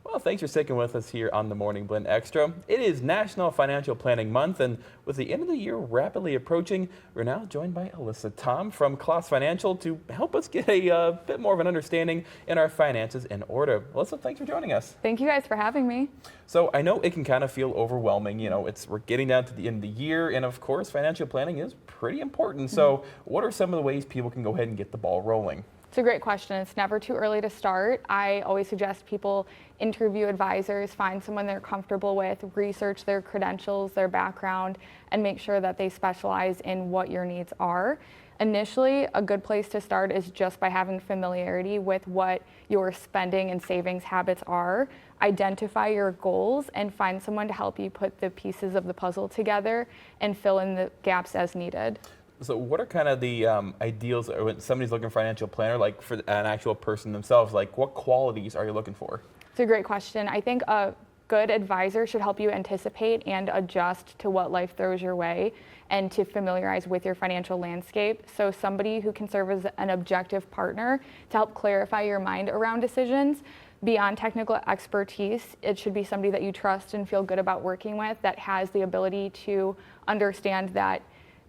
Well, thanks for sticking with us here on the Morning Blend Extra. It is National Financial Planning Month, and with the end of the year rapidly approaching, we're now joined by Alyssa Thom from Klaas Financial to help us get a bit more of an understanding in our finances in order. Alyssa, thanks for joining us. Thank you guys for having me. So I know it can kind of feel overwhelming. We're getting down to the end of the year, and of course, financial planning is pretty important. So what are some of the ways people can go ahead and get the ball rolling? It's a great question. It's never too early to start. I always suggest people interview advisors, find someone they're comfortable with, research their credentials, their background, and make sure that they specialize in what your needs are. Initially, a good place to start is just by having familiarity with what your spending and savings habits are. Identify your goals and find someone to help you put the pieces of the puzzle together and fill in the gaps as needed. So what are kind of the ideals when somebody's looking for a financial planner, like for an actual person themselves, like what qualities are you looking for? It's a great question. I think a good advisor should help you anticipate and adjust to what life throws your way and to familiarize with your financial landscape. So somebody who can serve as an objective partner to help clarify your mind around decisions. Beyond technical expertise, it should be somebody that you trust and feel good about working with, that has the ability to understand that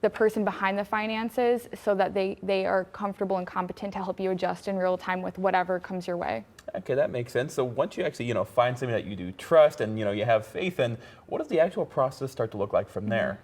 the person behind the finances so that they are comfortable and competent to help you adjust in real time with whatever comes your way. Okay, that makes sense. So once you actually, find something that you do trust and, you have faith in, what does the actual process start to look like from there?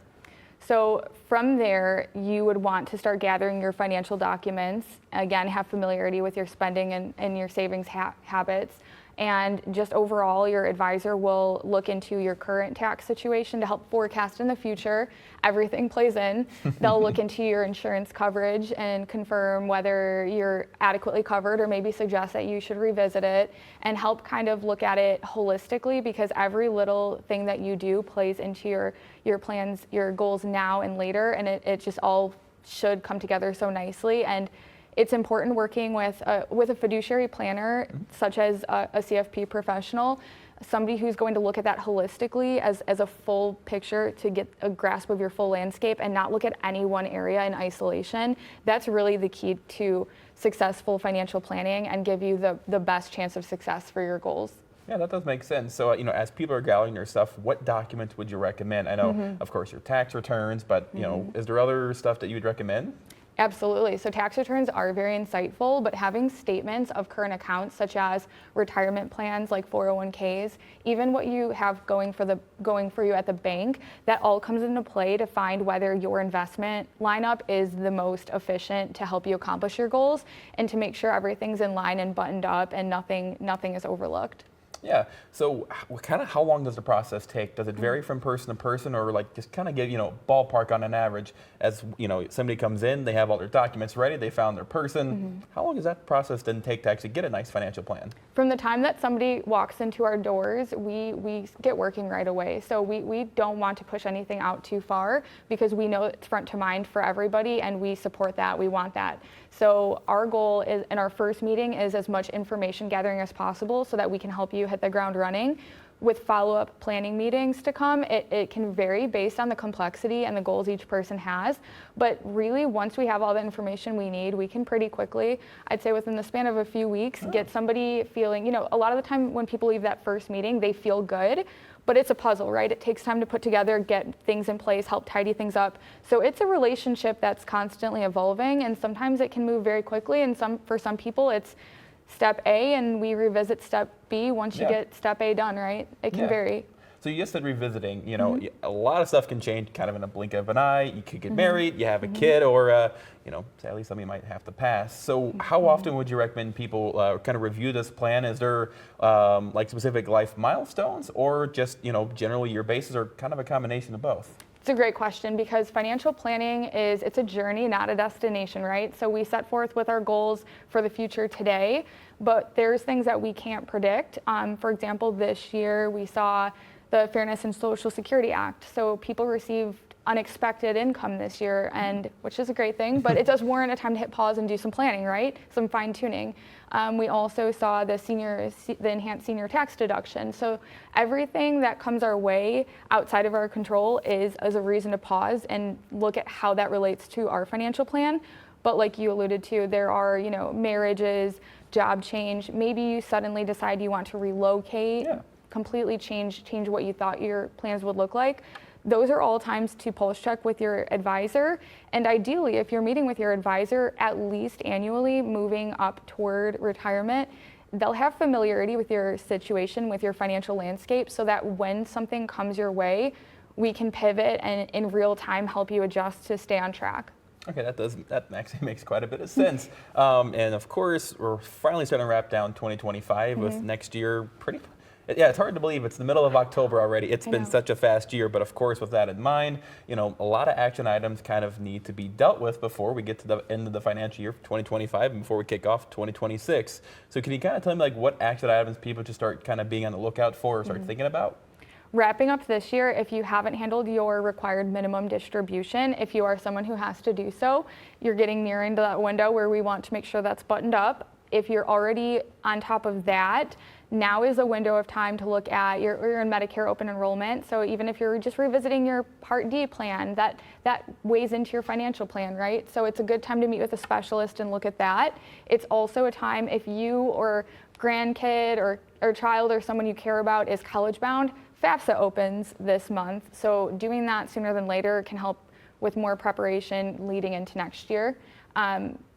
So from there, you would want to start gathering your financial documents. Again, have familiarity with your spending and your savings habits. And just overall, your advisor will look into your current tax situation to help forecast in the future. Everything plays in. They'll look into your insurance coverage and confirm whether you're adequately covered or maybe suggest that you should revisit it and help kind of look at it holistically, because every little thing that you do plays into your plans, your goals now and later, and it just all should come together so nicely. And it's important working with a fiduciary planner, such as a CFP professional, somebody who's going to look at that holistically as a full picture to get a grasp of your full landscape and not look at any one area in isolation. That's really the key to successful financial planning and give you the best chance of success for your goals. Yeah, that does make sense. So, as people are gathering their stuff, what documents would you recommend? I know, of course, your tax returns, but, is there other stuff that you would recommend? Absolutely. So tax returns are very insightful, but having statements of current accounts such as retirement plans like 401ks, even what you have going for you at the bank, that all comes into play to find whether your investment lineup is the most efficient to help you accomplish your goals and to make sure everything's in line and buttoned up and nothing is overlooked. Yeah. So kind of how long does the process take? Does it vary from person to person, or like just kind of give, ballpark on an average as, somebody comes in, they have all their documents ready, they found their person. How long does that process then take to actually get a nice financial plan? From the time that somebody walks into our doors, we get working right away. So we don't want to push anything out too far because we know it's front to mind for everybody and we support that, we want that. So our goal is in our first meeting is as much information gathering as possible so that we can help you hit the ground running. With follow-up planning meetings to come, it can vary based on the complexity and the goals each person has. But really, once we have all the information we need, we can pretty quickly, I'd say within the span of a few weeks, get somebody feeling, a lot of the time when people leave that first meeting, they feel good, but it's a puzzle, right? It takes time to put together, get things in place, help tidy things up. So it's a relationship that's constantly evolving, and sometimes it can move very quickly, and for some people, it's step A and we revisit step B once you get step A done, right? It can vary. So you just said revisiting, a lot of stuff can change kind of in a blink of an eye. You could get married, you have a kid, or, sadly somebody might have to pass. So how often would you recommend people kind of review this plan? Is there like specific life milestones or just, generally your basis, or kind of a combination of both? It's a great question because financial planning it's a journey, not a destination, right? So we set forth with our goals for the future today, but there's things that we can't predict. For example, this year we saw the Fairness and Social Security Act. So people received unexpected income this year, and which is a great thing, but it does warrant a time to hit pause and do some planning, right? Some fine tuning. We also saw the enhanced senior tax deduction. So everything that comes our way outside of our control is a reason to pause and look at how that relates to our financial plan. But like you alluded to, there are, marriages, job change, maybe you suddenly decide you want to relocate, Yeah. completely change what you thought your plans would look like. Those are all times to pulse check with your advisor. And ideally, if you're meeting with your advisor at least annually moving up toward retirement, they'll have familiarity with your situation, with your financial landscape, so that when something comes your way, we can pivot and in real time help you adjust to stay on track. Okay, that actually makes quite a bit of sense. And of course, we're finally starting to wrap down 2025 with next year yeah, it's hard to believe it's the middle of October already. It's been such a fast year, but of course, with that in mind, a lot of action items kind of need to be dealt with before we get to the end of the financial year 2025 and before we kick off 2026. So can you kind of tell me like what action items people should start kind of being on the lookout for or start thinking about? Wrapping up this year, if you haven't handled your required minimum distribution, if you are someone who has to do so, you're getting near into that window where we want to make sure that's buttoned up. If you're already on top of that, now is a window of time to look at you're in Medicare open enrollment. So even if you're just revisiting your Part D plan, that weighs into your financial plan, right? So it's a good time to meet with a specialist and look at that. It's also a time if you or grandkid or child or someone you care about is college bound, FAFSA opens this month. So doing that sooner than later can help with more preparation leading into next year.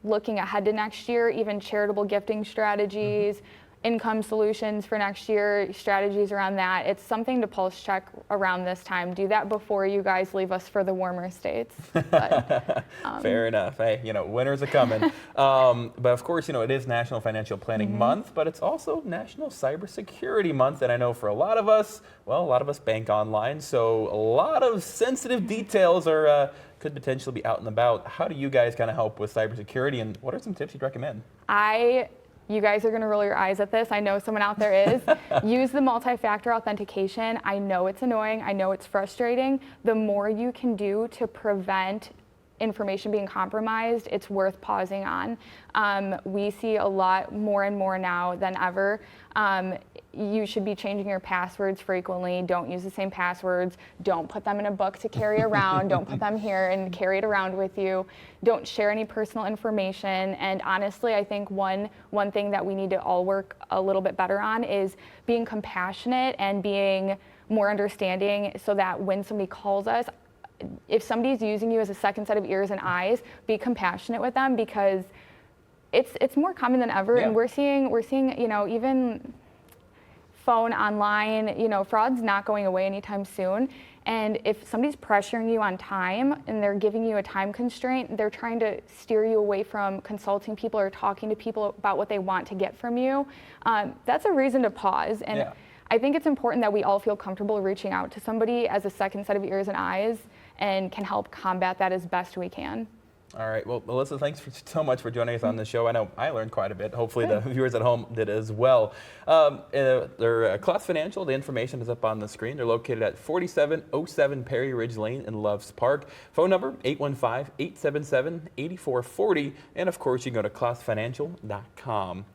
Looking ahead to next year, even charitable gifting strategies, income solutions for next year, strategies around that. It's something to pulse check around this time. Do that before you guys leave us for the warmer states. But, Fair enough. Hey, winters are coming. But of course, it is National Financial Planning Month, but it's also National Cybersecurity Month. And I know for a lot of us bank online, so a lot of sensitive details are could potentially be out and about. How do you guys kind of help with cybersecurity, and what are some tips you'd recommend? You guys are going to roll your eyes at this. I know someone out there is. Use the multi-factor authentication. I know it's annoying. I know it's frustrating. The more you can do to prevent information being compromised, it's worth pausing on. We see a lot more and more now than ever. You should be changing your passwords frequently. Don't use the same passwords. Don't put them in a book to carry around. Don't put them here and carry it around with you. Don't share any personal information. And honestly, I think one thing that we need to all work a little bit better on is being compassionate and being more understanding, so that when somebody calls us, if somebody's using you as a second set of ears and eyes, be compassionate with them, because it's more common than ever. Yeah. And we're seeing even phone, online, fraud's not going away anytime soon. And if somebody's pressuring you on time and they're giving you a time constraint, they're trying to steer you away from consulting people or talking to people about what they want to get from you. That's a reason to pause. And I think it's important that we all feel comfortable reaching out to somebody as a second set of ears and eyes, and can help combat that as best we can. All right. Well, Alyssa, thanks so much for joining us on the show. I know I learned quite a bit. Hopefully the viewers at home did as well. They're Klaas Financial. The information is up on the screen. They're located at 4707 Perry Ridge Lane in Loves Park. Phone number 815-877-8440. And of course, you can go to klaasfinancial.com.